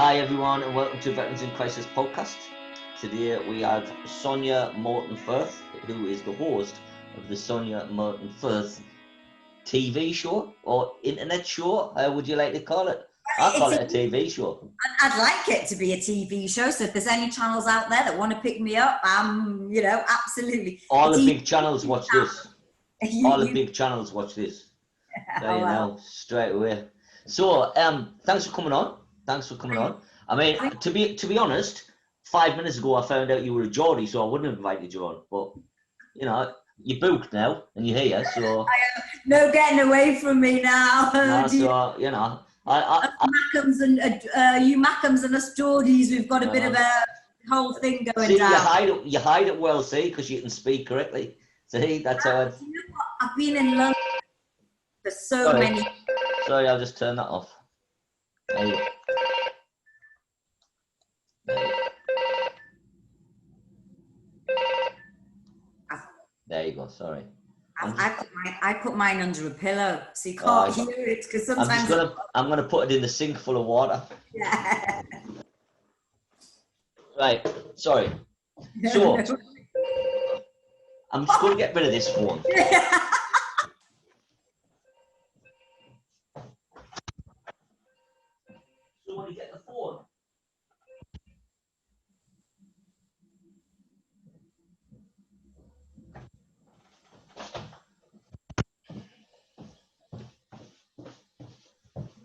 Hi everyone and welcome to Veterans in Crisis podcast. Today we have Sonya Morton Firth, who is the host of the Sonya Morton Firth TV show or internet show. How would you like to call it? I call it a TV show. I'd like it to be a TV show. So if there's any channels out there that want to pick me up, absolutely. All the big channels watch this. All the big channels watch this. There you know, straight away. So, thanks for coming on. I mean, to be honest, 5 minutes ago I found out you were a Geordie, so I wouldn't have invited you on. But you know, you're booked now and you're here, so no getting away from me now. No, so you know, Mackhams and you Mackhams and us Geordies, we've got a bit of a whole thing going down. You hide it well, see, because you can speak correctly. See, that's how it's. You know what? I've been in London for so many. Sorry, I'll just turn that off. There you go. There you go. Sorry. I put mine under a pillow, so you can't hear it because sometimes I'm gonna put it in the sink full of water. Yeah. Right. Sorry. So I'm just going to get rid of this phone. So when you get the phone.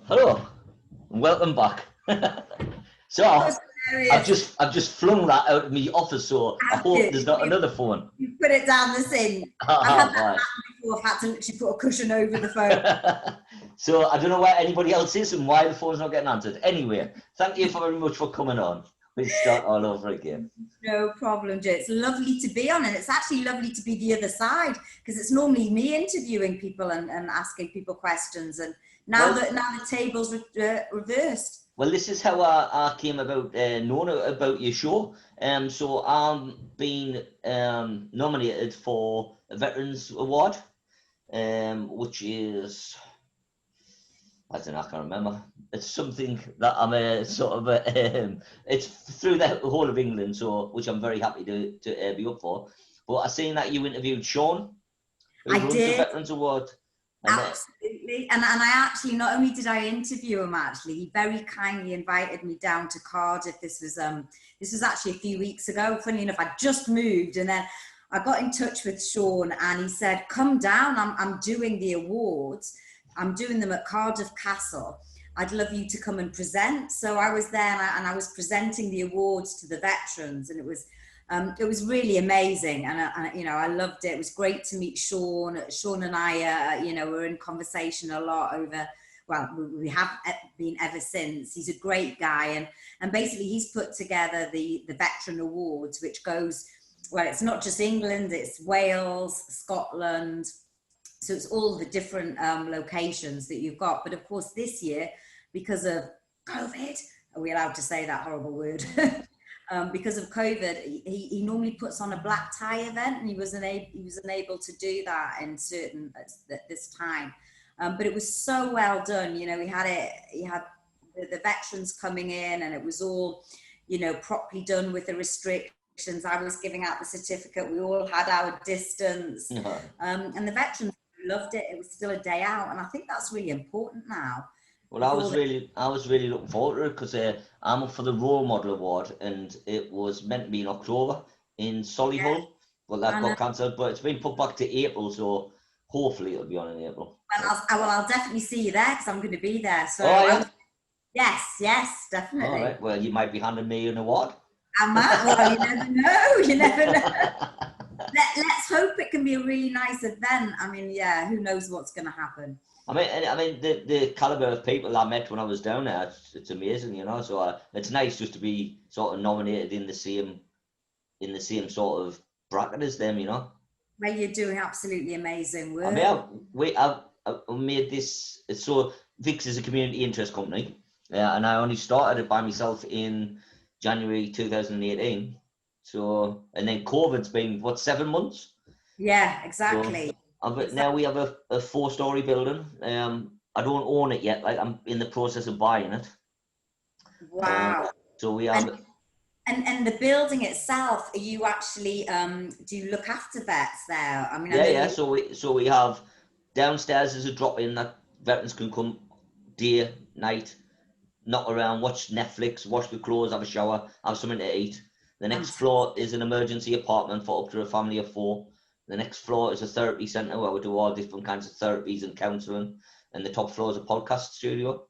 Hello, and welcome back. So I've just flung that out of my office, so I hope there's not another phone. You put it down the sink. I've had that before. I've had to literally put a cushion over the phone. So I don't know where anybody else is and why the phone's not getting answered. Anyway, thank you very much for coming on. We'll start all over again. No problem, Joe. It's lovely to be on, and it's actually lovely to be the other side, because it's normally me interviewing people and asking people questions, and now the table's reversed. Well, this is how I came about knowing about your show. So I'm being nominated for a Veterans Award, which is, I don't know, I can't remember. It's something that I'm it's through the whole of England, so which I'm very happy to be up for. But I seen that you interviewed Sean, who runs the Veterans Award. Absolutely, and I actually, not only did I interview him, actually he very kindly invited me down to Cardiff. This was actually a few weeks ago. Funny enough, I just moved, and then I got in touch with Sean, and he said, "Come down. I'm doing the awards. I'm doing them at Cardiff Castle. I'd love you to come and present." So I was there, and I was presenting the awards to the veterans, and it was really amazing, and I loved it. It was great to meet Sean. Sean and I, were in conversation a lot over. Well, we have been ever since. He's a great guy, and basically he's put together the Veteran Awards, which goes, well, it's not just England, it's Wales, Scotland. So it's all the different locations that you've got. But of course, this year, because of COVID, are we allowed to say that horrible word? Because of COVID, he normally puts on a black tie event, and he was unable to do that in this time. But it was so well done. He had the veterans coming in, and it was all, properly done with the restrictions. I was giving out the certificate. We all had our distance, and the veterans loved it. It was still a day out, and I think that's really important now. Well, I was really looking forward to it, because I'm up for the Role Model Award, and it was meant to be in October in Solihull, but that got cancelled. But it's been put back to April, so hopefully it'll be on in April. Well, I'll definitely see you there, because I'm going to be there. So yes, definitely. All right. Well, you might be handing me an award. I might. Well, you never know. Let's hope it can be a really nice event. I mean, who knows what's going to happen. I mean, the caliber of people I met when I was down there, it's amazing, So it's nice just to be sort of nominated in the same sort of bracket as them, Well, you're doing absolutely amazing work. I mean, I made this. So Vix is a community interest company, and I only started it by myself in January 2018. So, and then COVID's been 7 months? Yeah, exactly. So, now we have a 4-story building. I don't own it yet. Like, I'm in the process of buying it. Wow. So we have. And the building itself, are you actually, do you look after vets there? I mean, I Yeah, know yeah. you. So we have downstairs is a drop in that veterans can come day, night, knock around, watch Netflix, wash the clothes, have a shower, have something to eat. The next floor is an emergency apartment for up to a family of 4. The next floor is a therapy centre where we do all different kinds of therapies and counselling. And the top floor is a podcast studio.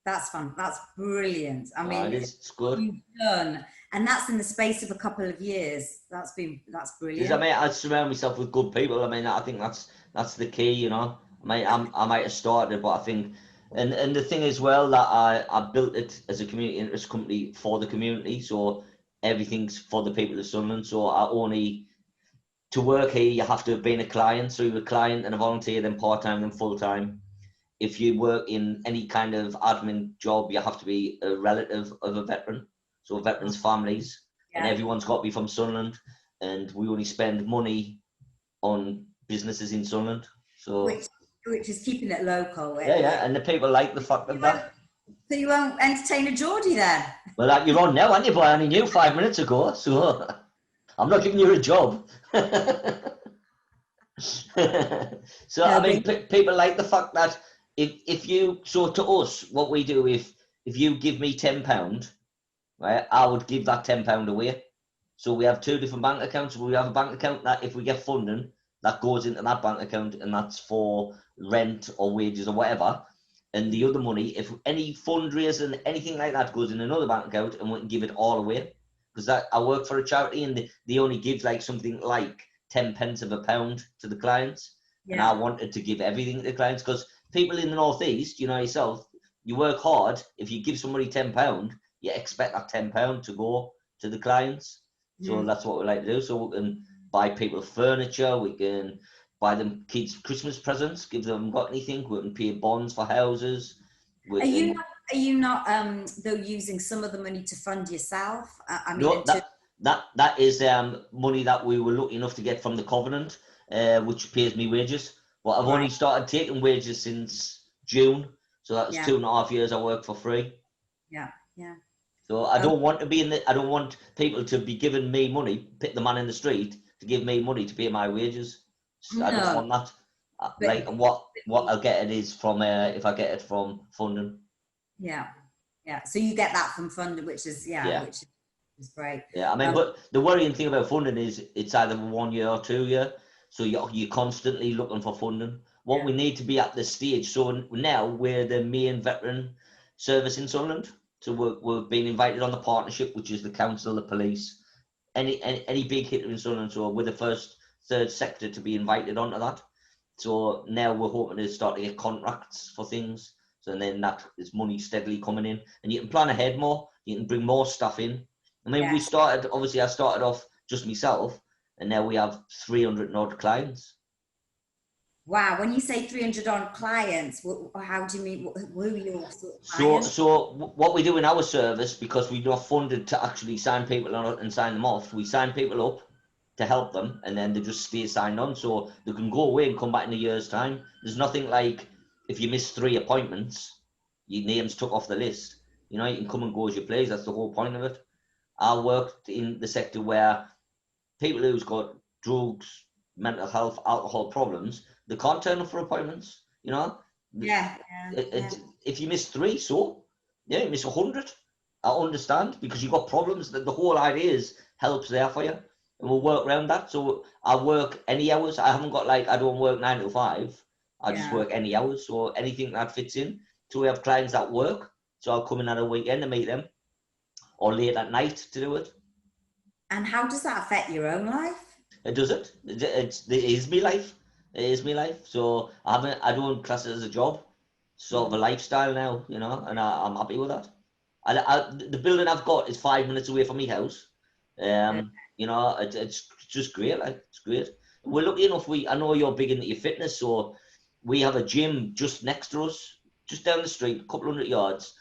That's fun. That's brilliant. I mean, It's good. you've done, and that's in the space of a couple of years. That's brilliant. I mean, I surround myself with good people. I mean, I think that's the key, you know. I might have started, but I think, and the thing as well that I built it as a community interest company for the community, so everything's for the people of Sunderland. So I only to work here you have to have been a client, so you're a client and a volunteer, then part time, then full time. If you work in any kind of admin job, you have to be a relative of a veteran, so veterans' families, and everyone's got to be from Sunderland. And we only spend money on businesses in Sunderland. So which is keeping it local. Yeah, and the people like the fact of that. So you won't entertain a Geordie then? Well, like you're on now, aren't you, boy? I only knew 5 minutes ago, so I'm not giving you a job. So I mean, people like the fact that if you to us, what we do if you give me £10, right, I would give that £10 away. So we have 2 different bank accounts. We have a bank account that if we get funding, that goes into that bank account, and that's for rent or wages or whatever. And the other money, if any fundraising, anything like that, goes in another bank account, and we can give it all away. Because I work for a charity, and they only give like something like 10 pence of a pound to the clients. And I wanted to give everything to the clients, because people in the Northeast, you know yourself, you work hard. If you give somebody £10, you expect that £10 to go to the clients. So that's what we like to do. So we can buy people furniture, we can buy them kids Christmas presents, give them got anything, we can pay bonds for houses. Are you not though using some of the money to fund yourself? I mean, no, that is money that we were lucky enough to get from the Covenant, which pays me wages. But I've only started taking wages since June, so that's 2.5 years I work for free. Yeah. So I don't want to be I don't want people to be giving me money, pick the man in the street to give me money to pay my wages. No. I don't want that. Like what I'll get it is from if I get it from funding. Yeah. So you get that from funding, which is which is great. Yeah, I mean, but the worrying thing about funding is it's either 1 year or 2 year, so you're constantly looking for funding. What we need to be at this stage. So now we're the main veteran service in Sunderland. So we've been invited on the partnership, which is the council, the police, any big hitter in Sunderland. So we're the first third sector to be invited onto that. So now we're hoping to start to get contracts for things. So then that is money steadily coming in, and you can plan ahead more. You can bring more stuff in. I mean, I started off just myself, and now we have 300 odd clients. Wow, when you say 300 on clients, how do you mean? Who are your sort of clients? So what we do in our service, because we're not funded to actually sign people on and sign them off, we sign people up to help them, and then they just stay signed on, so they can go away and come back in a year's time. There's nothing like if you miss 3 appointments, your name's took off the list. You know, you can come and go as you please. That's the whole point of it. I worked in the sector where people who's got drugs, mental health, alcohol problems, they can't turn up for appointments, you know? If you miss 3, you miss 100. I understand, because you've got problems. The whole idea is help's there for you, and we'll work around that. So I work any hours. I haven't got I don't work 9 to 5. I just work any hours, so anything that fits in. So we have clients that work, so I'll come in at a weekend and meet them, or late at night to do it. And how does that affect your own life? It does it. It is my life. It is my life. So I don't class it as a job. It's sort of a lifestyle now, you know, and I'm happy with that. The building I've got is 5 minutes away from my house. You know, it's just great. It's great. We're lucky enough. I know you're big into your fitness, so we have a gym just next to us, just down the street, a couple 100 yards,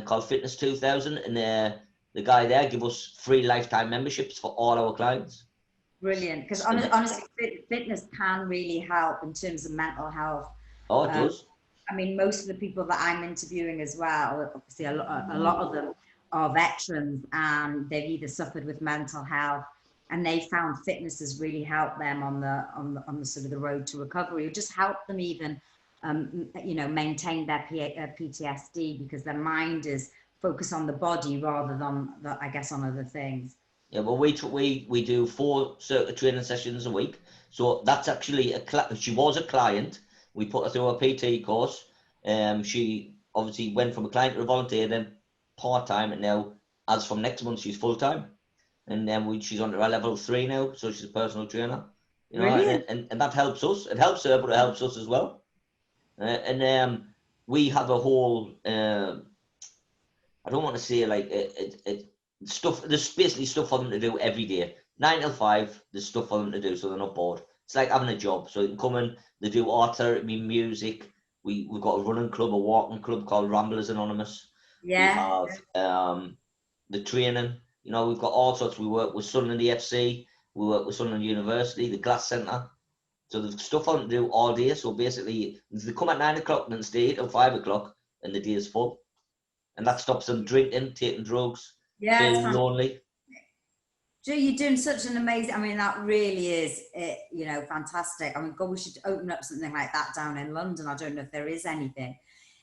called Fitness 2000, and the guy there give us free lifetime memberships for all our clients. Brilliant, because honestly, fitness can really help in terms of mental health. Oh, it does. I mean, most of the people that I'm interviewing as well, obviously a lot of them are veterans, and they've either suffered with mental health, and they found fitness has really helped them on the sort of the road to recovery, or just help them even, you know, maintain their PTSD, because their mind is focused on the body rather than, I guess, on other things. Yeah, well, we do 4 circuit training sessions a week. So that's actually she was a client. We put her through a PT course. She obviously went from a client to a volunteer, then part time, and now, as from next month, she's full time. And then she's on to her level 3 now, so she's a personal trainer. You know, Brilliant. and that helps us. It helps her, but it helps us as well. We have a whole. I don't want to say like stuff. There's basically stuff for them to do every day. 9 till 5. There's stuff for them to do, so they're not bored. It's like having a job. So they can come in. They do art therapy, music. We've got a running club, a walking club called Ramblers Anonymous. We Yeah. have the training. You know, we've got all sorts. We work with Sunderland EFC. We work with Sunderland University, the Glass Centre. So there's stuff for them to do all day. So basically, they come at 9 o'clock and stay till 5 o'clock, and the day is full. And that stops them drinking, taking drugs, Yeah, it's feeling fantastic. lonely. Joe, you're doing such an amazing, I mean, that really is, you know, fantastic. I mean, God, we should open up something like that down in London. I don't know if there is anything.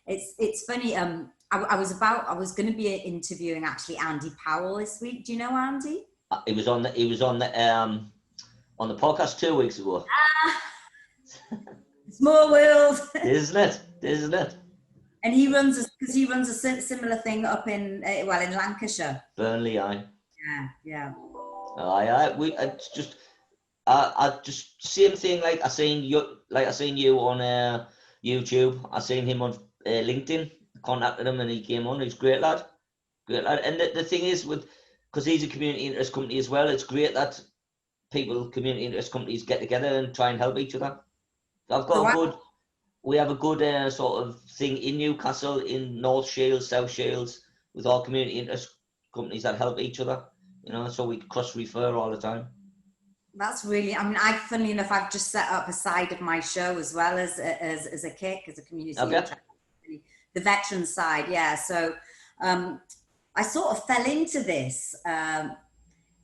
It's funny. I was going to be interviewing actually Andy Powell this week. Do you know Andy? He was on the podcast 2 weeks ago. Small world. Isn't it? And he runs a similar thing up in in Lancashire. Burnley, aye. Yeah. It's just I just same thing. Like I seen you on YouTube. I seen him on LinkedIn. Contacted him and he came on. He's a great lad, great lad. And the thing is, because he's a community interest company as well, it's great that community interest companies get together and try and help each other. We have a good sort of thing in Newcastle, in North Shields, South Shields, with all community interest companies that help each other. You know, so we cross refer all the time. That's really, I mean, funnily enough, I've just set up a side of my show as well as a kick, as a community. The veteran side, yeah. So I sort of fell into this,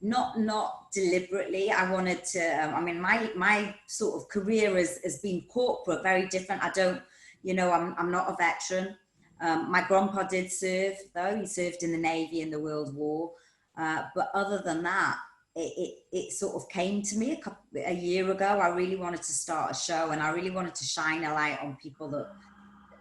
not deliberately. I wanted to, I mean, my sort of career has been corporate, very different. I don't, you know, I'm not a veteran. My grandpa did serve, though. He served in the Navy in the World War. But other than that, it sort of came to me a year ago. I really wanted to start a show, and I really wanted to shine a light on people that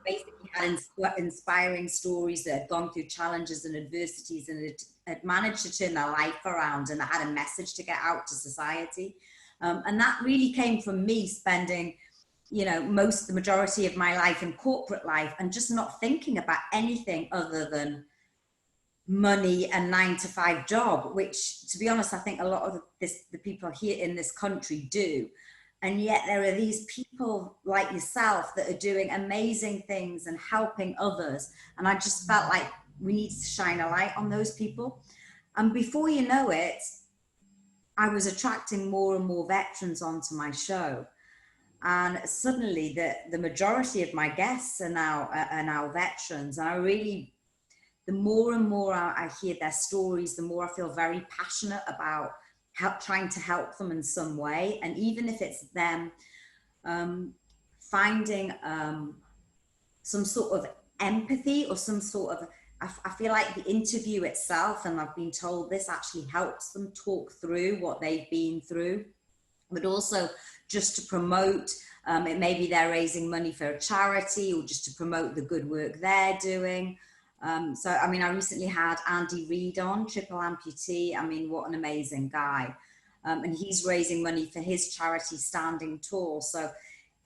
basically had inspiring stories, that had gone through challenges and adversities and had managed to turn their life around, and that had a message to get out to society. And that really came from me spending, you know, the majority of my life in corporate life and just not thinking about anything other than money and 9-to-5 job, which, to be honest, I think a lot of the people here in this country do. And yet there are these people like yourself that are doing amazing things and helping others. And I just felt like we need to shine a light on those people. And before you know it, I was attracting more and more veterans onto my show. And suddenly the majority of my guests are now veterans. And I really, the more and more I hear their stories, the more I feel very passionate about trying to help them in some way. And even if it's them finding some sort of empathy or some sort of, I feel like the interview itself, and I've been told this actually helps them talk through what they've been through, but also just to promote, it maybe they're raising money for a charity or just to promote the good work they're doing. So, I mean, I recently had Andy Reid on, triple amputee. I mean, what an amazing guy. And he's raising money for his charity, Standing Tall. So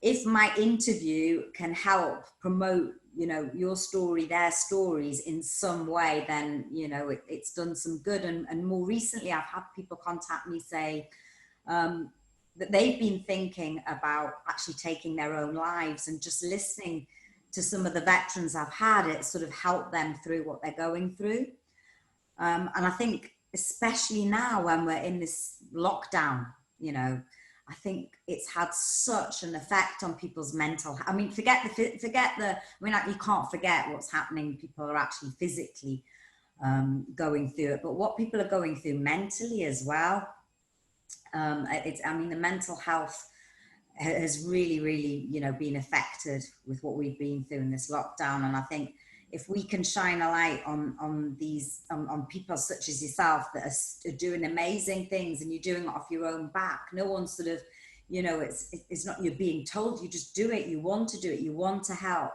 if my interview can help promote, you know, your story, their stories in some way, then, you know, it's done some good. And more recently, I've had people contact me say that they've been thinking about actually taking their own lives, and just listening to some of the veterans I've had, it sort of helped them through what they're going through. And I think especially now when we're in this lockdown, you know, I think it's had such an effect on people's mental. I mean, forget the. I mean, like, you can't forget what's happening. People are actually physically going through it, but what people are going through mentally as well. I mean, the mental health has really, really, been affected with what we've been through in this lockdown. And I think if we can shine a light on these, on people such as yourself that are doing amazing things, and you're doing it off your own back, no one's sort of, it's not you're being told, you just do it, you want to do it, you want to help.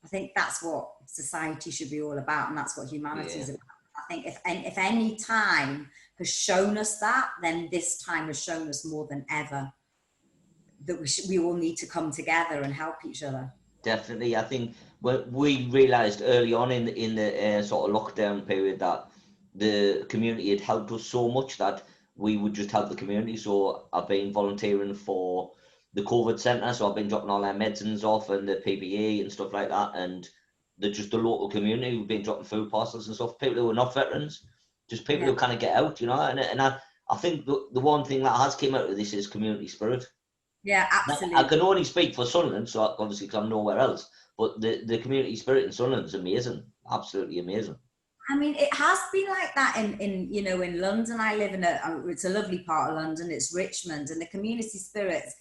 I think that's what society should be all about, and that's what humanity is about. I think if any time has shown us that, then this time has shown us more than ever that we all need to come together and help each other. Definitely. I think we realised early on in the sort of lockdown period that the community had helped us so much that we would just help the community. So I've been volunteering for the COVID centre, so I've been dropping all our medicines off and the PPE and stuff like that, and the local community, we've been dropping food parcels and stuff, people who are not veterans, just people who kind of get out, and I think the one thing that has came out of this is community spirit. Yeah, absolutely. I can only speak for Sunderland, so obviously because I'm nowhere else, but the community spirit in Sunderland is amazing, absolutely amazing. I mean, it has been like that in London. I live in it's a lovely part of London. It's Richmond, and the community spirits,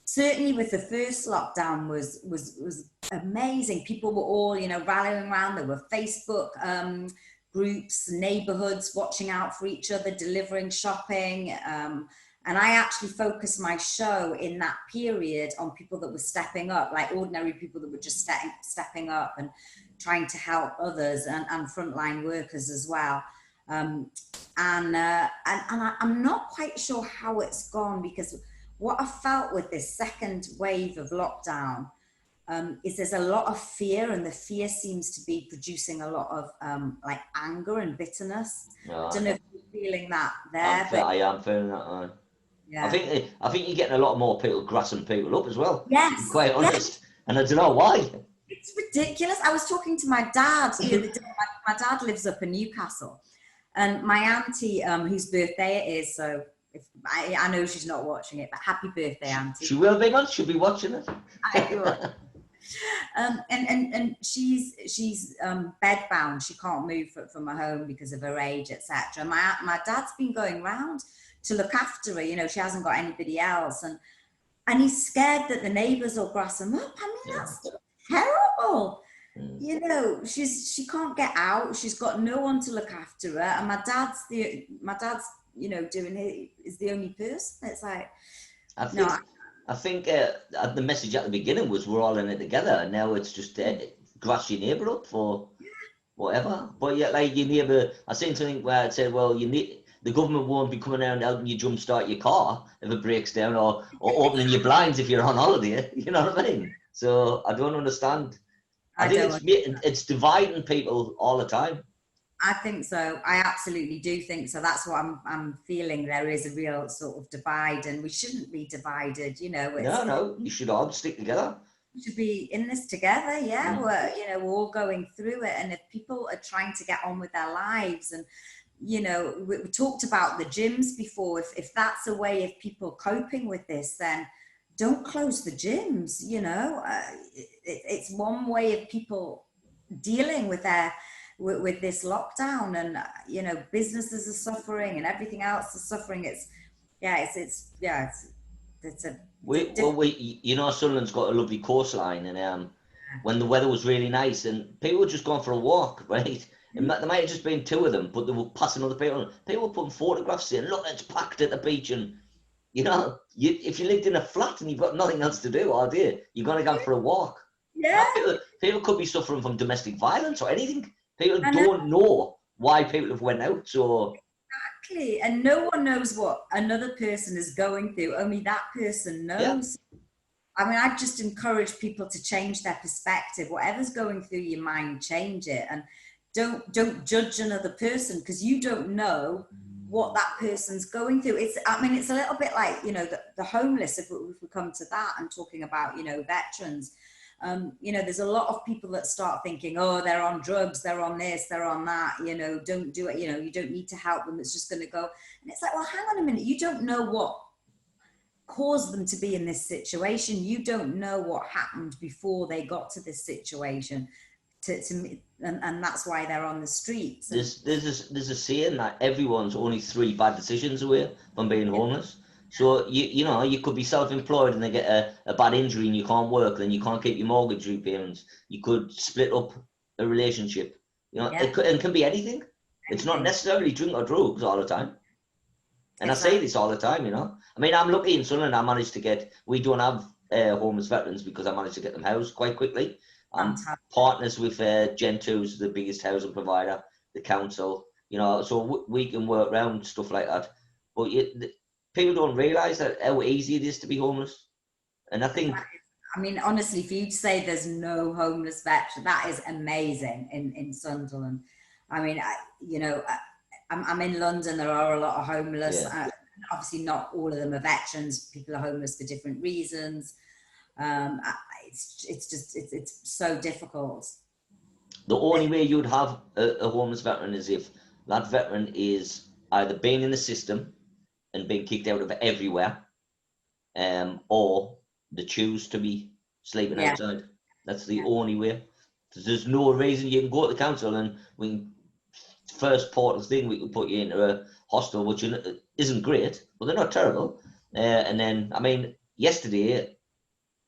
certainly with the first lockdown, was amazing. People were all, rallying around. There were Facebook groups, neighborhoods watching out for each other, delivering shopping. And I actually focused my show in that period on people that were stepping up, like ordinary people that were just stepping up and trying to help others, and frontline workers as well. And I'm not quite sure how it's gone, because what I felt with this second wave of lockdown is there's a lot of fear, and the fear seems to be producing a lot of like anger and bitterness. I don't know if you're feeling that there. I am feeling that. Yeah. I think you're getting a lot more people grassing people up as well. Yes. To be quite honest, and I don't know why. It's ridiculous. I was talking to my dad the other day. My dad lives up in Newcastle, and my auntie, whose birthday it is, so I know she's not watching it, but happy birthday, auntie. She will be, man. She'll be watching it. And she's bedbound. She can't move from her home because of her age, etc. My dad's been going round to look after her. She hasn't got anybody else, and he's scared that the neighbours will grass him up. I mean, that's terrible. She can't get out. She's got no one to look after her, and my dad's doing it, is the only person. It's like, I think the message at the beginning was we're all in it together, and now it's just grass your neighbour up for whatever. But yet, like, your neighbour, I seen something where it said, well, the government won't be coming around helping you jumpstart your car if it breaks down, or opening your blinds if you're on holiday. You know what I mean? So I don't understand. I think it's dividing people all the time. I think so. I absolutely do think so. That's what I'm feeling. There is a real sort of divide, and we shouldn't be divided. No, you should all stick together. We should be in this together. Yeah, we're all going through it, and if people are trying to get on with their lives, and we talked about the gyms before. If that's a way of people coping with this, then don't close the gyms. It's one way of people dealing with with this lockdown, and businesses are suffering, and everything else is suffering. Sunderland's got a lovely coastline, and when the weather was really nice, and people were just going for a walk, right? And there might have just been two of them, but they were passing other people. People were putting photographs in. Look, it's packed at the beach, and if you lived in a flat and you've got nothing else to do all day, you're gonna go for a walk. Yeah. People could be suffering from domestic violence or anything. People don't know why people have went out. So exactly, and no one knows what another person is going through. Only that person knows. Yeah. I mean, I just encourage people to change their perspective. Whatever's going through your mind, change it, and don't judge another person, because you don't know what that person's going through. It's a little bit like the homeless. If we come to that and talking about veterans. There's a lot of people that start thinking, oh, they're on drugs, they're on this, they're on that, don't do it, you don't need to help them, it's just going to go. And it's like, well, hang on a minute, you don't know caused them to be in this situation. You don't know what happened before they got to this situation, and that's why they're on the streets. There's a saying that everyone's only 3 bad decisions away from being homeless. So you know, you could be self-employed and then get a bad injury and you can't work, then you can't keep your mortgage repayments. You could split up a relationship. You know, it can be anything. It's not necessarily drink or drugs all the time. And exactly. I say this all the time, you know. I mean, I'm lucky in Sunderland. We don't have homeless veterans because I managed to get them housed quite quickly. I'm partners with Gen 2's the biggest housing provider, the council, you know, so we can work around stuff like that. But people don't realise how easy it is to be homeless. And I think... I mean, honestly, for you to say there's no homeless veteran, that is amazing in Sunderland. I mean, I'm in London, there are a lot of homeless. Yeah. Obviously, not all of them are veterans. People are homeless for different reasons. It's so difficult. The only way you'd have a homeless veteran is if that veteran is either being in the system and being kicked out of everywhere, or they choose to be sleeping outside. That's the only way. There's no reason you can go to the council and first port of thing we could put you into a hostel, which isn't great, but they're not terrible. And then, I mean, yesterday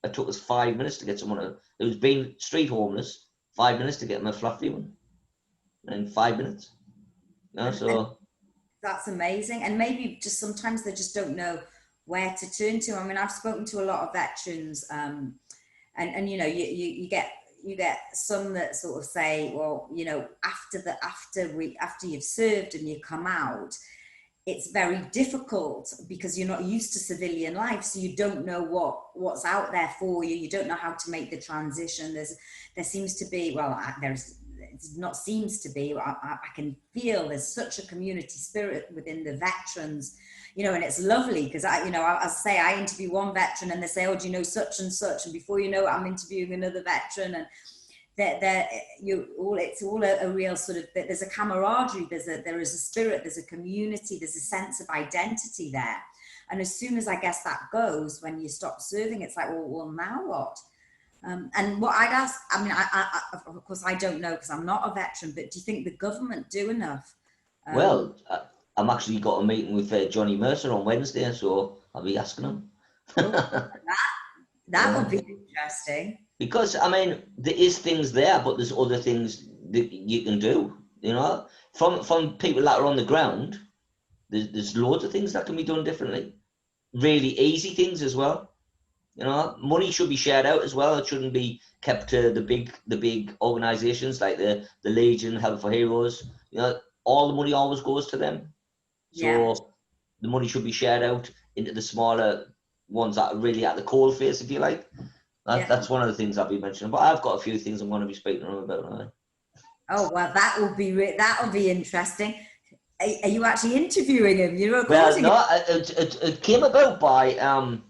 it took us 5 minutes to get someone who's been street homeless, 5 minutes to get them a flat viewing. In 5 minutes. You know, so that's amazing. And maybe just sometimes they just don't know where to turn to. I mean, I've spoken to a lot of veterans, and you know, you get some that sort of say, well, you know, after you've served and you come out, it's very difficult because you're not used to civilian life, so you don't know what's out there for you. You don't know how to make the transition. There seems to be, well, it's not seems to be, I can feel there's such a community spirit within the veterans, you know, and it's lovely because I interview one veteran and they say, oh, do you know such and such? And before you know it, I'm interviewing another veteran, and it's all a real sort of, there's a camaraderie, there is a spirit, there's a community, there's a sense of identity there. And as soon as I guess that goes, when you stop serving, it's like, well now what? And what I'd ask, I mean, I of course I don't know because I'm not a veteran, but do you think the government do enough? Well, I'm actually got a meeting with Johnny Mercer on Wednesday, so I'll be asking him. That would be interesting. Because, I mean, there is things there, but there's other things that you can do, you know? From people that are on the ground, there's loads of things that can be done differently. Really easy things as well. You know, money should be shared out as well. It shouldn't be kept to the big organisations like the Legion, Help for Heroes. You know, all the money always goes to them. So the money should be shared out into the smaller ones that are really at the coal face, if you like. That's one of the things I'll be mentioning. But I've got a few things I'm going to be speaking to them about. Oh well, that will be interesting. Are you actually interviewing him? You're recording? Well, no, it came about by our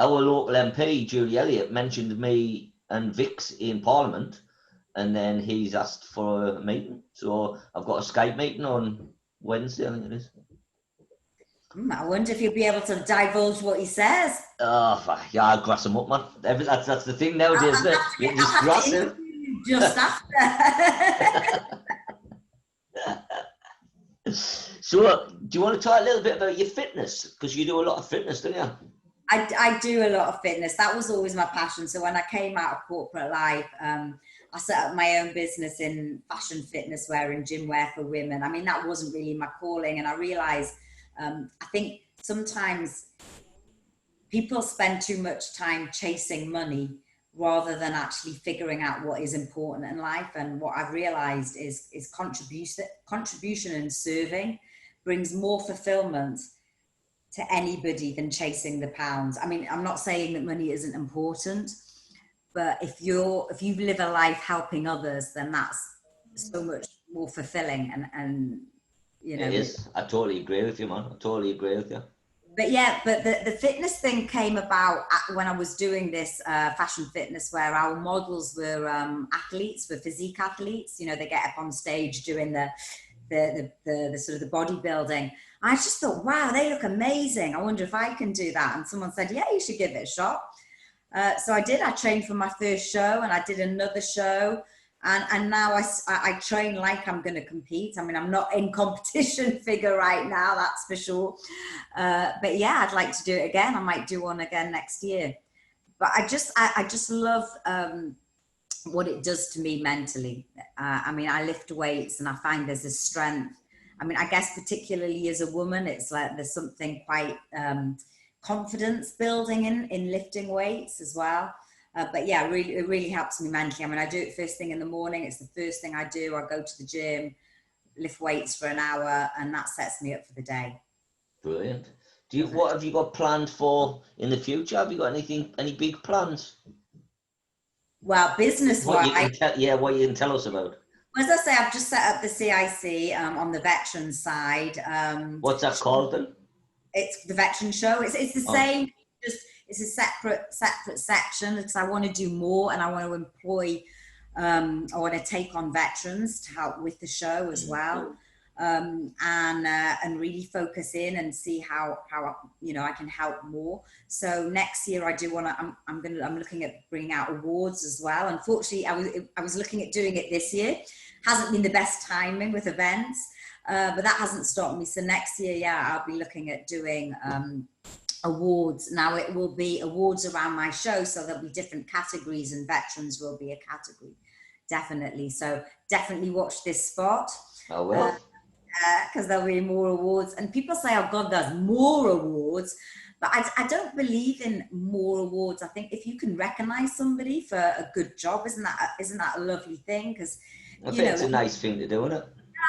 local MP, Julie Elliott, mentioned me and Vix in Parliament, and then he's asked for a meeting. So I've got a Skype meeting on Wednesday, I think it is. I wonder if you'll be able to divulge what he says. Oh, yeah, I'll grass him up, man. That's the thing nowadays, isn't it? You just grass him. Just after. So, do you want to talk a little bit about your fitness? Because you do a lot of fitness, don't you? I do a lot of fitness. That was always my passion. So when I came out of corporate life, I set up my own business in fashion fitness wear and gym wear for women. I mean, that wasn't really my calling. And I realized, I think sometimes people spend too much time chasing money rather than actually figuring out what is important in life. And what I've realized is contribution and serving brings more fulfillment to anybody than chasing the pounds. I mean, I'm not saying that money isn't important, but if you live a life helping others, then that's so much more fulfilling. And you know, it is. I totally agree with you, man. I totally agree with you. But yeah, but the fitness thing came about when I was doing this fashion fitness, where our models were athletes, were physique athletes. You know, they get up on stage doing the the sort of the bodybuilding. I just thought, wow, they look amazing. I wonder if I can do that. And someone said, yeah, you should give it a shot. So I did. I trained for my first show, and I did another show. And now I train like I'm going to compete. I mean, I'm not in competition figure right now, that's for sure. But yeah, I'd like to do it again. I might do one again next year. But I just love what it does to me mentally. I mean, I lift weights and I find there's a strength. I mean, I guess particularly as a woman, it's like there's something quite confidence building in lifting weights as well. But yeah, it really helps me mentally. I mean, I do it first thing in the morning. It's the first thing I do. I go to the gym, lift weights for an hour, and that sets me up for the day. Brilliant. What have you got planned for in the future? Have you got any big plans? Well, business-wise, what you can tell us about. As I say, I've just set up the CIC on the veteran side. What's that called then? It's the veteran show. It's the same. Just it's a separate section because I want to do more, and I want to employ. I want to take on veterans to help with the show as well, and really focus in and see how I can help more. So next year I do want to. I'm looking at bringing out awards as well. Unfortunately, I was looking at doing it this year. Hasn't been the best timing with events, but that hasn't stopped me. So next year, I'll be looking at doing awards. Now it will be awards around my show, so there'll be different categories, and veterans will be a category, definitely. So definitely watch this spot. I will. Because there'll be more awards, and people say, "Oh God, there's more awards," but I don't believe in more awards. I think if you can recognise somebody for a good job, isn't that a lovely thing? Because I think it's a nice thing to do, isn't it?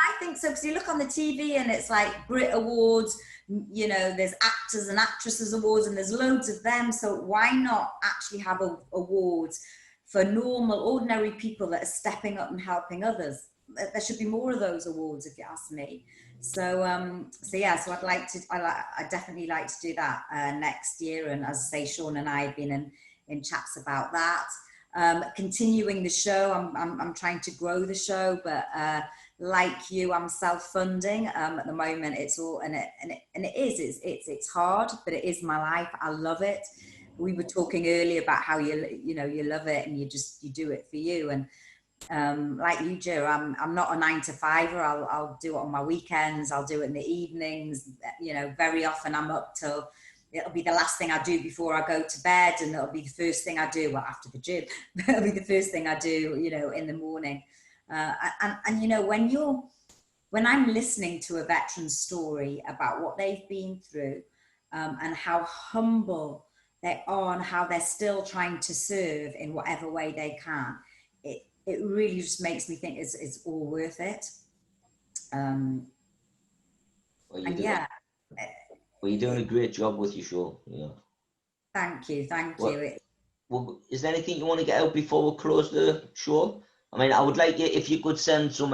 I think so, because you look on the TV and it's like Brit Awards, there's actors and actresses awards, and there's loads of them. So why not actually have awards for normal, ordinary people that are stepping up and helping others? There should be more of those awards, if you ask me. So so I definitely like to do that next year. And as I say, Sean and I have been in chats about that. Continuing the show, I'm trying to grow the show, but like you, I'm self-funding at the moment. It's all it's hard, but it is my life. I love it. We were talking earlier about how you love it, and you do it for you. And like you, Joe, I'm not a 9-to-5er. I'll do it on my weekends. I'll do it in the evenings. Very often I'm up till. It'll be the last thing I do before I go to bed, and it'll be the first thing I do after the gym. It'll be the first thing I do, in the morning. When I'm listening to a veteran's story about what they've been through, and how humble they are, and how they're still trying to serve in whatever way they can, it really just makes me think it's all worth it. Well, you're doing a great job with your show. Yeah. Thank you. Well, is there anything you want to get out before we close the show? I mean, I would like you, if you could send some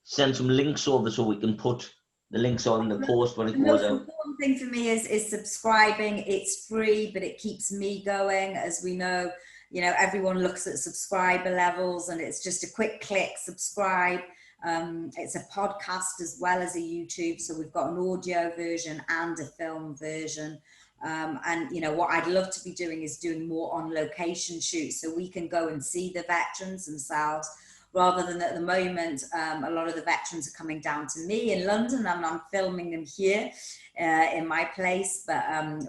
links over so we can put the links on the post when it goes out. The most important thing for me is subscribing. It's free, but it keeps me going. As we know, everyone looks at subscriber levels, and it's just a quick click, subscribe. It's a podcast as well as a YouTube. So we've got an audio version and a film version. What I'd love to be doing is doing more on location shoots, so we can go and see the veterans themselves, rather than at the moment, a lot of the veterans are coming down to me in London, and I'm filming them here in my place. But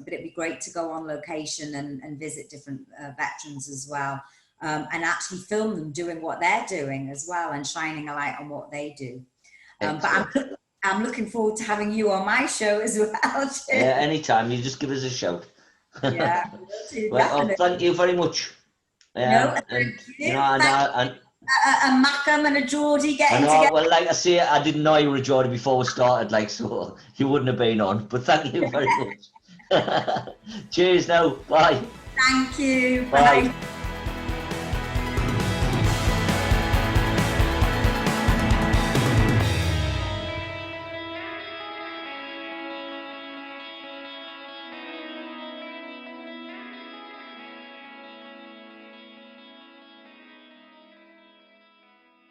it'd be great to go on location and visit different veterans as well. And actually film them doing what they're doing as well, and shining a light on what they do. But I'm looking forward to having you on my show as well. Yeah, anytime. You just give us a shout. Yeah. Well, thank you very much. Thank you. A Macam and a Geordie getting together. Well, like I say, I didn't know you were a Geordie before we started, so you wouldn't have been on. But thank you very much. Cheers now. Bye. Thank you. Bye. Bye.